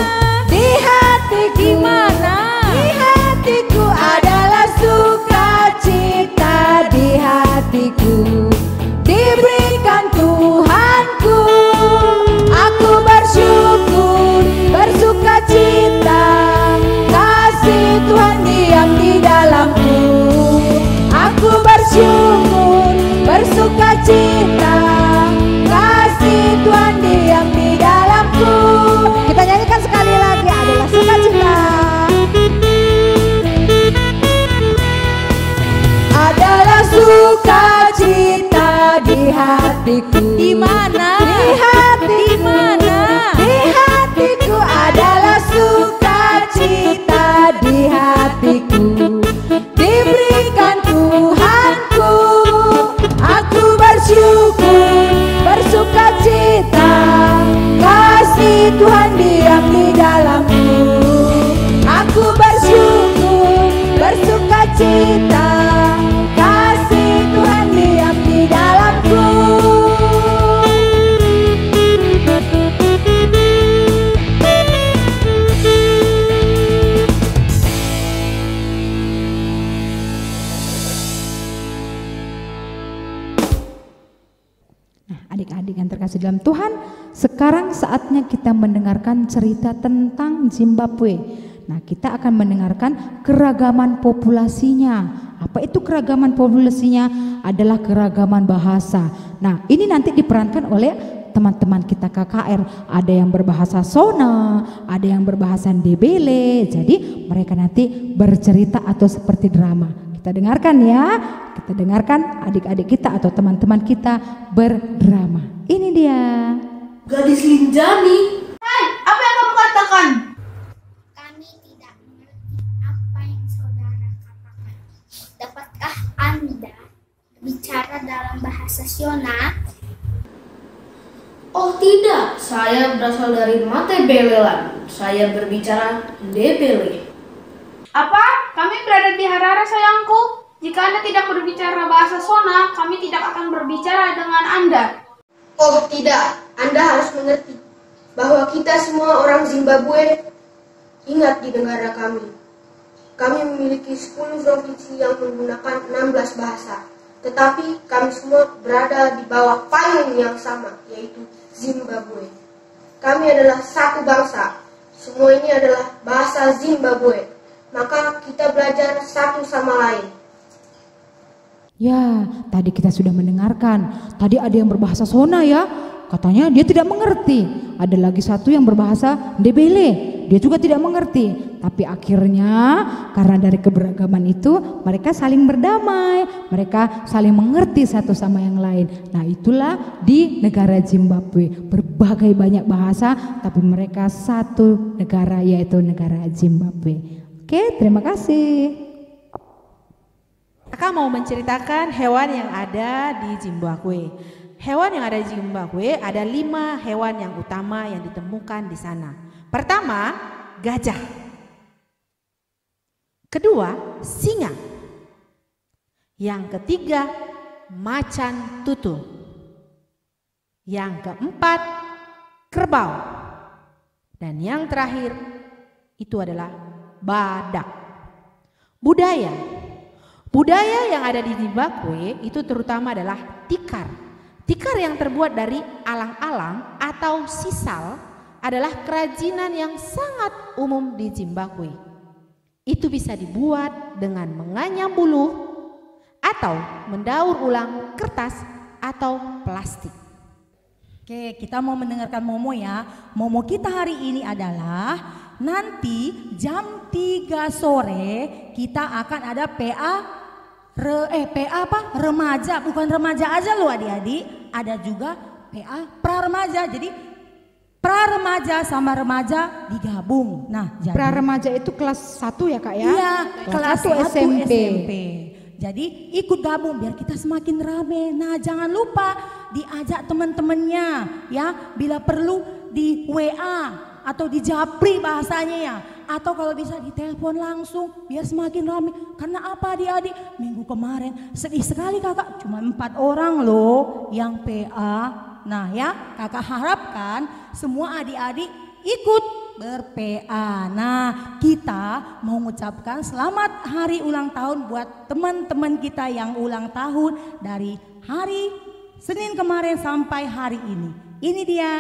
Di hatiku. Gimana? Di hatiku adalah sukacita di hatiku. Diberikan Tuhanku. Aku bersyukur, bersukacita. Kasih Tuhan diam di dalamku. Aku bersyukur, bersukacita. Kasih Tuhan diam di dalamku. Kita nyanyikan sekali lagi, adalah sukacita. Adalah sukacita di hatiku. Di mana? Di hatiku. Di mana? Di hatiku adalah sukacita di hatiku. Diberikan Tuhanku. Aku bersyukur, bersukacita. Kasih Tuhan diam di dalamku. Aku bersyukur, bersukacita. Kasih Tuhan diam di dalamku. adik-adik yang terkasih dalam Tuhan, sekarang saatnya kita mendengarkan cerita tentang Zimbabwe. Nah, kita akan mendengarkan keragaman populasinya. Apa itu keragaman populasinya? Adalah keragaman bahasa. Nah, ini nanti diperankan oleh teman-teman kita KKR. Ada yang berbahasa Sona, ada yang berbahasa Ndebele. Jadi mereka nanti bercerita atau seperti drama. Kita dengarkan ya. Kita dengarkan adik-adik kita atau teman-teman kita berdrama. Ini dia. Gadis Linjani. Hai, apa yang kamu katakan? Kami tidak mengerti apa yang saudara katakan. Dapatkah Anda bicara dalam bahasa Shona? Oh tidak, saya berasal dari Matebeleland. Saya berbicara Ndebele. Apa? Kami berada di Harare, sayangku. Jika Anda tidak berbicara bahasa Sona, kami tidak akan berbicara dengan Anda. Oh tidak, Anda harus mengerti bahwa kita semua orang Zimbabwe. Ingat di negara kami. Kami memiliki 10 provinsi yang menggunakan 16 bahasa. Tetapi kami semua berada di bawah payung yang sama, yaitu Zimbabwe. Kami adalah satu bangsa. Semua ini adalah bahasa Zimbabwe. Maka kita belajar satu sama lain. Ya, tadi kita sudah mendengarkan. Tadi ada yang berbahasa Sona ya. Katanya dia tidak mengerti. Ada lagi satu yang berbahasa Ndebele. Dia juga tidak mengerti. Tapi akhirnya karena dari keberagaman itu mereka saling berdamai. Mereka saling mengerti satu sama yang lain. Nah, itulah di negara Zimbabwe. Berbagai banyak bahasa tapi mereka satu negara, yaitu negara Zimbabwe. Oke, terima kasih. Kakak mau menceritakan hewan yang ada di Zimbabwe. Hewan yang ada di Zimbabwe ada 5 hewan yang utama yang ditemukan di sana. Pertama, gajah. Kedua, singa. Yang ketiga, macan tutul. Yang keempat, kerbau. Dan yang terakhir itu adalah badak. Budaya yang ada di Zimbabwe itu terutama adalah tikar. Tikar yang terbuat dari alang-alang atau sisal adalah kerajinan yang sangat umum di Zimbabwe. Itu bisa dibuat dengan menganyam buluh atau mendaur ulang kertas atau plastik. Oke, kita mau mendengarkan Momo ya. Momo kita hari ini adalah nanti jam 3 sore kita akan ada PA remaja, bukan remaja aja loh adik-adik, ada juga PA pra-remaja. Jadi pra-remaja sama remaja digabung. Nah, jadi pra-remaja itu kelas 1 ya Kak ya? Iya, kelas 1 SMP. Jadi ikut gabung biar kita semakin rame. Nah, jangan lupa diajak teman-temannya ya, bila perlu di WA atau di japri bahasanya ya, atau kalau bisa ditelepon langsung biar semakin ramai. Karena apa adik-adik, minggu kemarin sedih sekali kakak, cuma 4 orang loh yang PA. Nah ya, kakak harapkan semua adik-adik ikut ber-PA. Nah, kita mau mengucapkan selamat hari ulang tahun buat teman-teman kita yang ulang tahun dari hari Senin kemarin sampai hari ini. Ini dia.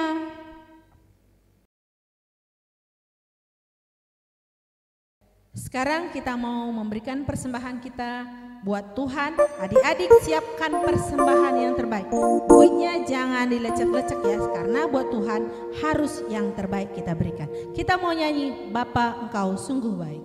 Sekarang kita mau memberikan persembahan kita buat Tuhan. Adik-adik siapkan persembahan yang terbaik. Duitnya jangan dilecek-lecek ya, karena buat Tuhan harus yang terbaik kita berikan. Kita mau nyanyi Bapa Engkau Sungguh Baik.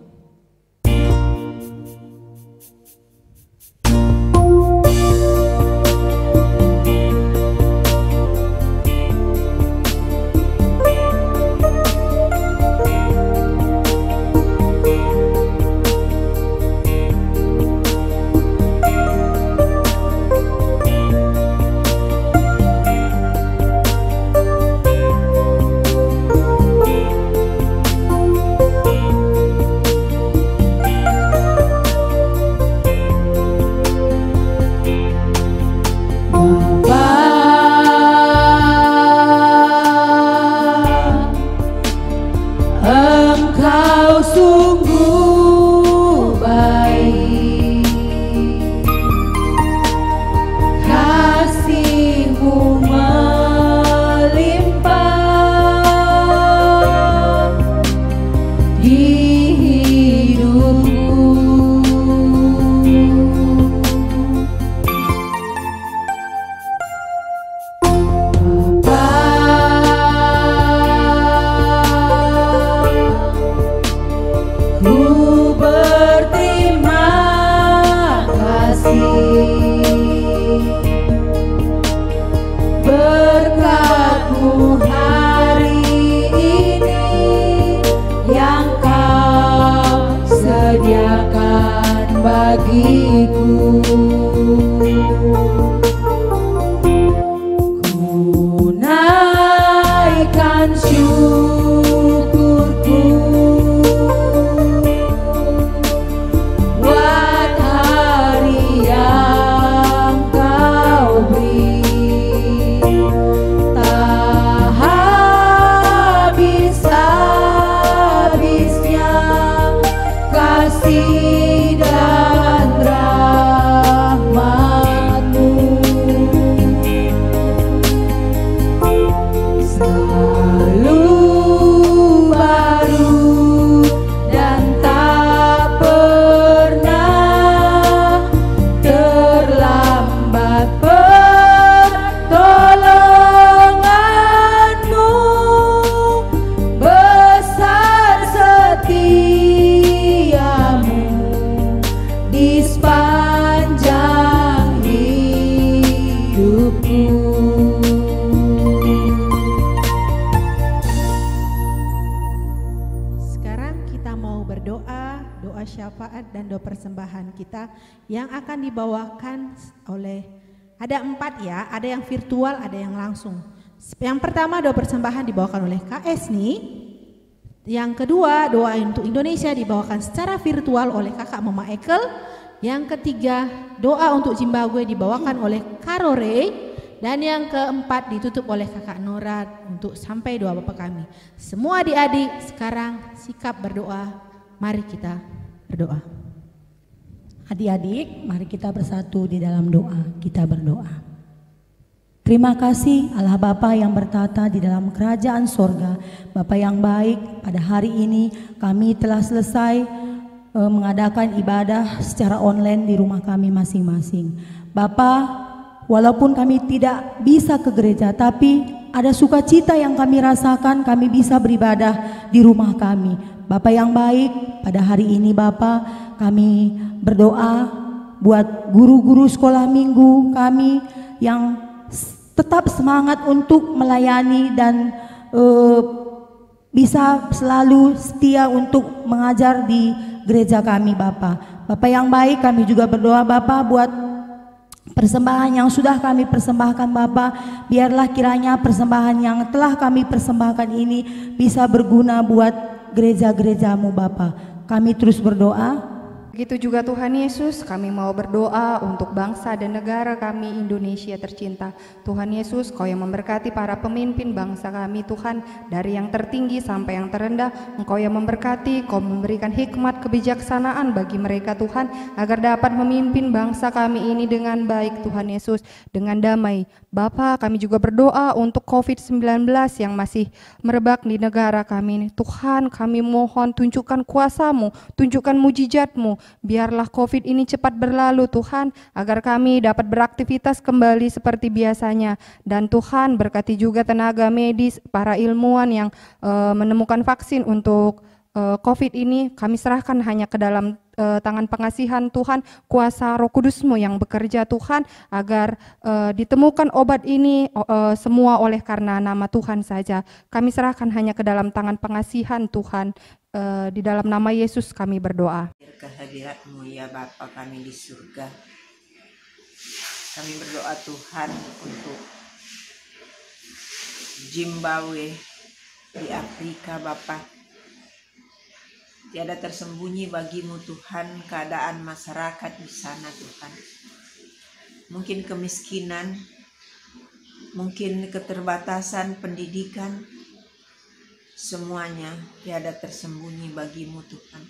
bagiku. Ku naikkan syukurku buat hari yang Kau beri. Tak habis-habisnya kasih dan rahmat-Mu, selalu baru dan tak pernah terlambat pertolongan-Mu, besar setiamu di sepanjang hidupku. Sekarang kita mau berdoa, doa syafaat dan doa persembahan kita yang akan dibawakan oleh, ada 4 ya, ada yang virtual, ada yang langsung. Yang pertama doa persembahan dibawakan oleh KS nih. Yang kedua doa untuk Indonesia dibawakan secara virtual oleh kakak Mama Ekel. Yang ketiga doa untuk Zimbabwe dibawakan oleh Karore. Dan yang keempat ditutup oleh kakak Nora untuk sampai doa Bapak kami. Semua adik-adik sekarang sikap berdoa, mari kita berdoa. Adik-adik, mari kita bersatu di dalam doa, kita berdoa. Terima kasih Allah Bapa yang bertata di dalam kerajaan sorga. Bapa yang baik, pada hari ini kami telah selesai mengadakan ibadah secara online di rumah kami masing-masing. Bapa, walaupun kami tidak bisa ke gereja, tapi ada sukacita yang kami rasakan, kami bisa beribadah di rumah kami. Bapa yang baik, pada hari ini Bapa, kami berdoa buat guru-guru sekolah minggu kami yang tetap semangat untuk melayani dan bisa selalu setia untuk mengajar di gereja kami Bapa. Bapa yang baik, kami juga berdoa Bapa buat persembahan yang sudah kami persembahkan Bapa. Biarlah kiranya persembahan yang telah kami persembahkan ini bisa berguna buat gereja-gereja-Mu Bapa. Kami terus berdoa. Begitu juga Tuhan Yesus, kami mau berdoa untuk bangsa dan negara kami Indonesia tercinta. Tuhan Yesus, Kau yang memberkati para pemimpin bangsa kami Tuhan, dari yang tertinggi sampai yang terendah. Engkau yang memberkati, Kau memberikan hikmat kebijaksanaan bagi mereka Tuhan, agar dapat memimpin bangsa kami ini dengan baik Tuhan Yesus, dengan damai. Bapa, kami juga berdoa untuk COVID-19 yang masih merebak di negara kami ini. Tuhan, kami mohon tunjukkan kuasa-Mu, tunjukkan mujizat-Mu. Biarlah COVID ini cepat berlalu Tuhan, agar kami dapat beraktivitas kembali seperti biasanya. Dan Tuhan berkati juga tenaga medis, para ilmuwan yang menemukan vaksin untuk COVID ini. Kami serahkan hanya ke dalam tangan pengasihan Tuhan, kuasa Roh Kudus-Mu yang bekerja Tuhan, agar ditemukan obat ini semua oleh karena nama Tuhan saja. Kami serahkan hanya ke dalam tangan pengasihan Tuhan. Di dalam nama Yesus kami berdoa. Kehadirat-Mu ya Bapa kami di surga. Kami berdoa Tuhan untuk Zimbabwe di Afrika Bapa. Tiada tersembunyi bagi-Mu Tuhan keadaan masyarakat di sana Tuhan. Mungkin kemiskinan, mungkin keterbatasan pendidikan, semuanya tiada tersembunyi bagi-Mu Tuhan.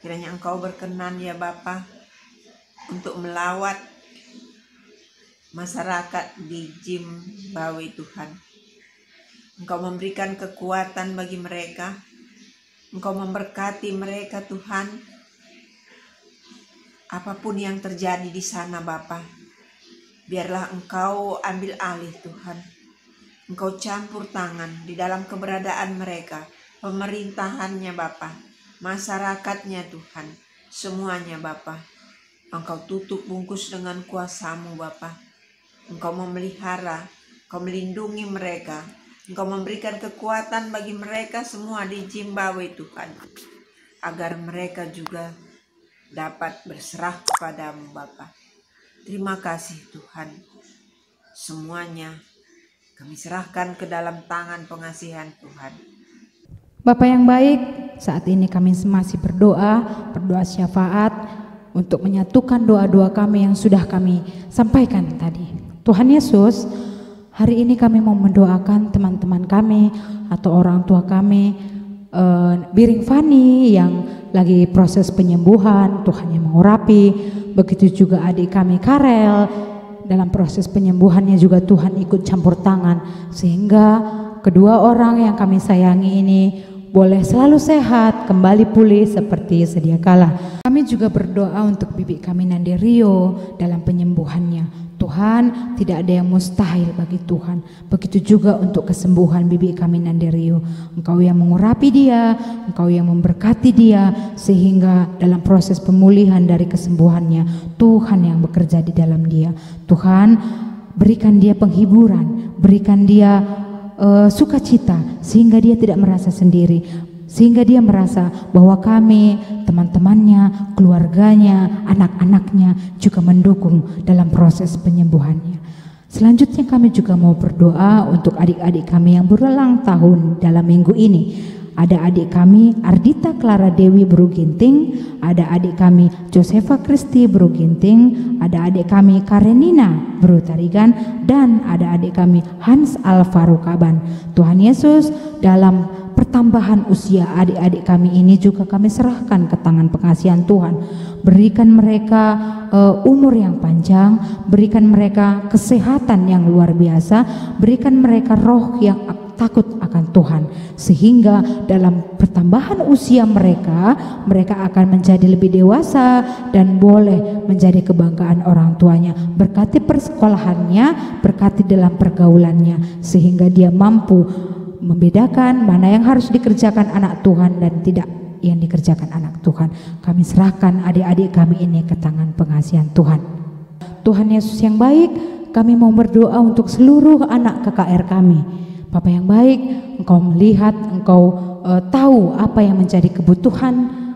Kiranya Engkau berkenan ya Bapa untuk melawat masyarakat di Zimbabwe Tuhan. Engkau memberikan kekuatan bagi mereka. Engkau memberkati mereka Tuhan. Apapun yang terjadi di sana Bapa, biarlah Engkau ambil alih Tuhan. Engkau campur tangan di dalam keberadaan mereka, pemerintahannya Bapa, masyarakatnya Tuhan, semuanya Bapa. Engkau tutup bungkus dengan kuasa-Mu Bapa. Engkau memelihara, Engkau melindungi mereka. Engkau memberikan kekuatan bagi mereka semua di Zimbabwe Tuhan, agar mereka juga dapat berserah kepadamu Bapa. Terima kasih Tuhan. Semuanya kami serahkan ke dalam tangan pengasihan Tuhan. Bapak yang baik, saat ini kami masih berdoa syafaat untuk menyatukan doa-doa kami yang sudah kami sampaikan tadi. Tuhan Yesus, hari ini kami mau mendoakan teman-teman kami atau orang tua kami, Biring Fani yang lagi proses penyembuhan, Tuhan yang mengurapi. Begitu juga adik kami Karel, dalam proses penyembuhannya juga Tuhan ikut campur tangan, sehingga kedua orang yang kami sayangi ini boleh selalu sehat, kembali pulih seperti sedia kala. Kami juga berdoa untuk bibi kami Nande Rio dalam penyembuhannya. Tuhan, tidak ada yang mustahil bagi Tuhan. Begitu juga untuk kesembuhan bibi kami Nande Rio. Engkau yang mengurapi dia, Engkau yang memberkati dia, sehingga dalam proses pemulihan dari kesembuhannya, Tuhan yang bekerja di dalam dia. Tuhan, berikan dia penghiburan, berikan dia sukacita, sehingga dia tidak merasa sendiri, sehingga dia merasa bahwa kami, teman-temannya, keluarganya, anak-anaknya juga mendukung dalam proses penyembuhannya. Selanjutnya kami juga mau berdoa untuk adik-adik kami yang berulang tahun dalam minggu ini. Ada adik kami Ardita Clara Dewi Beruginting, ada adik kami Josefa Kristi Beruginting, ada adik kami Karenina Berutarigan, dan ada adik kami Hans Alvaro Kaban. Tuhan Yesus, dalam pertambahan usia adik-adik kami ini juga kami serahkan ke tangan pengasihan Tuhan. Berikan mereka umur yang panjang, berikan mereka kesehatan yang luar biasa, berikan mereka roh yang takut akan Tuhan, sehingga dalam pertambahan usia mereka akan menjadi lebih dewasa dan boleh menjadi kebanggaan orang tuanya. Berkati persekolahannya, berkati dalam pergaulannya, sehingga dia mampu membedakan mana yang harus dikerjakan anak Tuhan dan tidak yang dikerjakan anak Tuhan. Kami serahkan adik-adik kami ini ke tangan pengasihan Tuhan. Tuhan Yesus yang baik, kami mau berdoa untuk seluruh anak KKR kami. Bapak yang baik, Engkau melihat, Engkau tahu apa yang menjadi kebutuhan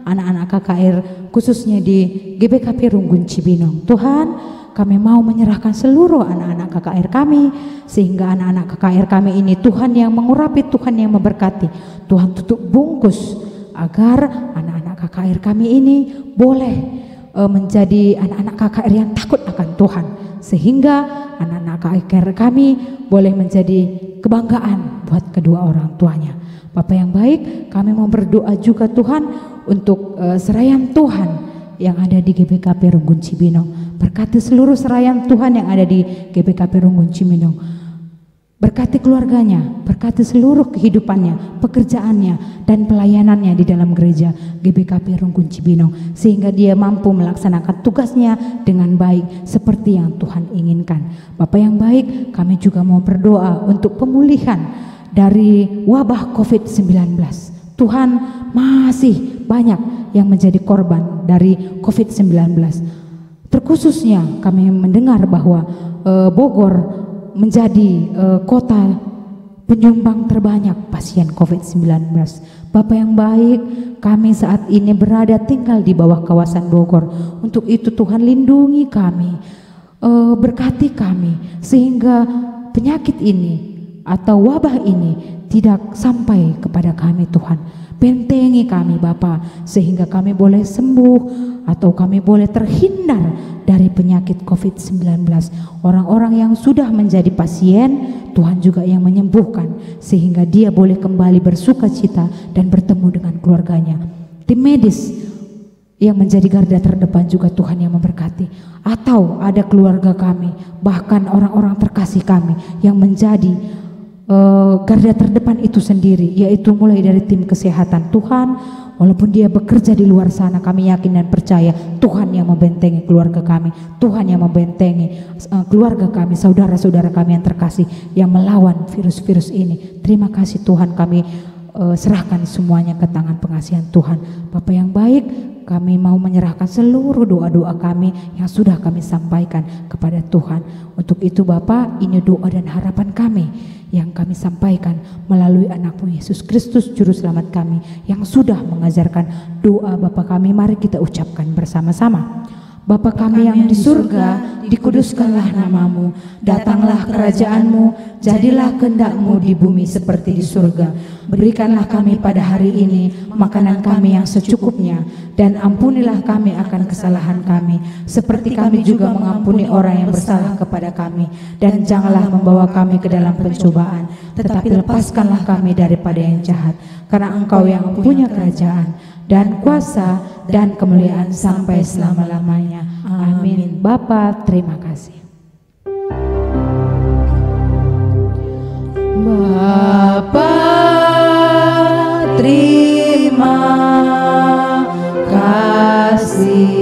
anak-anak KKR, khususnya di GBKP Runggun Cibinong. Tuhan, kami mau menyerahkan seluruh anak-anak KKR kami, sehingga anak-anak KKR kami ini Tuhan yang mengurapi, Tuhan yang memberkati. Tuhan tutup bungkus agar anak-anak KKR kami ini boleh menjadi anak-anak KKR yang takut akan Tuhan, sehingga anak-anak KKR kami boleh menjadi kebanggaan buat kedua orang tuanya. Bapak yang baik, kami mau berdoa juga Tuhan untuk serayan Tuhan yang ada di GBKP Runggun Cibinong. Berkati seluruh serayan Tuhan yang ada di GBKP Runggun Cibinong. Berkati keluarganya, berkati seluruh kehidupannya, pekerjaannya, dan pelayanannya di dalam gereja GBKP Runggun Cibinong, sehingga dia mampu melaksanakan tugasnya dengan baik seperti yang Tuhan inginkan. Bapak yang baik, kami juga mau berdoa untuk pemulihan dari wabah COVID-19. Tuhan, masih banyak yang menjadi korban dari COVID-19. Terkhususnya kami mendengar bahwa Bogor menjadi kota penyumbang terbanyak pasien COVID-19. Bapak yang baik, kami saat ini berada tinggal di bawah kawasan Bogor. Untuk itu Tuhan lindungi kami, berkati kami, sehingga penyakit ini atau wabah ini tidak sampai kepada kami Tuhan. Bentengi kami Bapa, sehingga kami boleh sembuh atau kami boleh terhindar dari penyakit COVID-19. Orang-orang yang sudah menjadi pasien, Tuhan juga yang menyembuhkan, sehingga dia boleh kembali bersuka cita dan bertemu dengan keluarganya. Tim medis yang menjadi garda terdepan juga Tuhan yang memberkati. Atau ada keluarga kami, bahkan orang-orang terkasih kami yang menjadi garda terdepan itu sendiri, yaitu mulai dari tim kesehatan. Tuhan, walaupun dia bekerja di luar sana, kami yakin dan percaya Tuhan yang membentengi keluarga kami, Tuhan yang membentengi keluarga kami, saudara-saudara kami yang terkasih yang melawan virus-virus ini. Terima kasih Tuhan, kami serahkan semuanya ke tangan pengasihan Tuhan. Bapak yang baik, kami mau menyerahkan seluruh doa-doa kami yang sudah kami sampaikan kepada Tuhan. Untuk itu Bapak, ini doa dan harapan kami yang kami sampaikan melalui anak-Mu Yesus Kristus Juru Selamat kami yang sudah mengajarkan doa Bapa kami. Mari kita ucapkan bersama-sama. Bapa kami yang di surga, dikuduskanlah nama-Mu, datanglah kerajaan-Mu, jadilah kehendak-Mu di bumi seperti di surga. Berikanlah kami pada hari ini makanan kami yang secukupnya, dan ampunilah kami akan kesalahan kami, seperti kami juga mengampuni orang yang bersalah kepada kami. Dan janganlah membawa kami ke dalam pencobaan, tetapi lepaskanlah kami daripada yang jahat, karena Engkau yang punya kerajaan dan kuasa dan kemuliaan sampai selama-lamanya. Amin. Bapa, terima kasih. Bapa, terima kasih.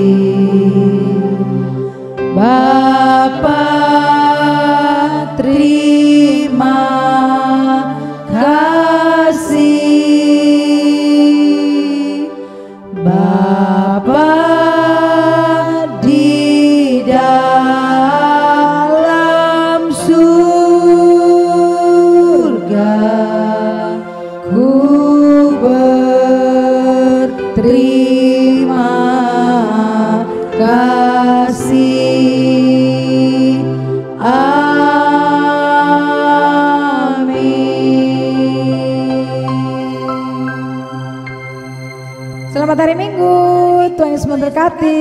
Bapa, terima kasih. Bapa di dalam surga, ku berterima kasih. Selamat hari Minggu, Tuhan Yesus memberkati.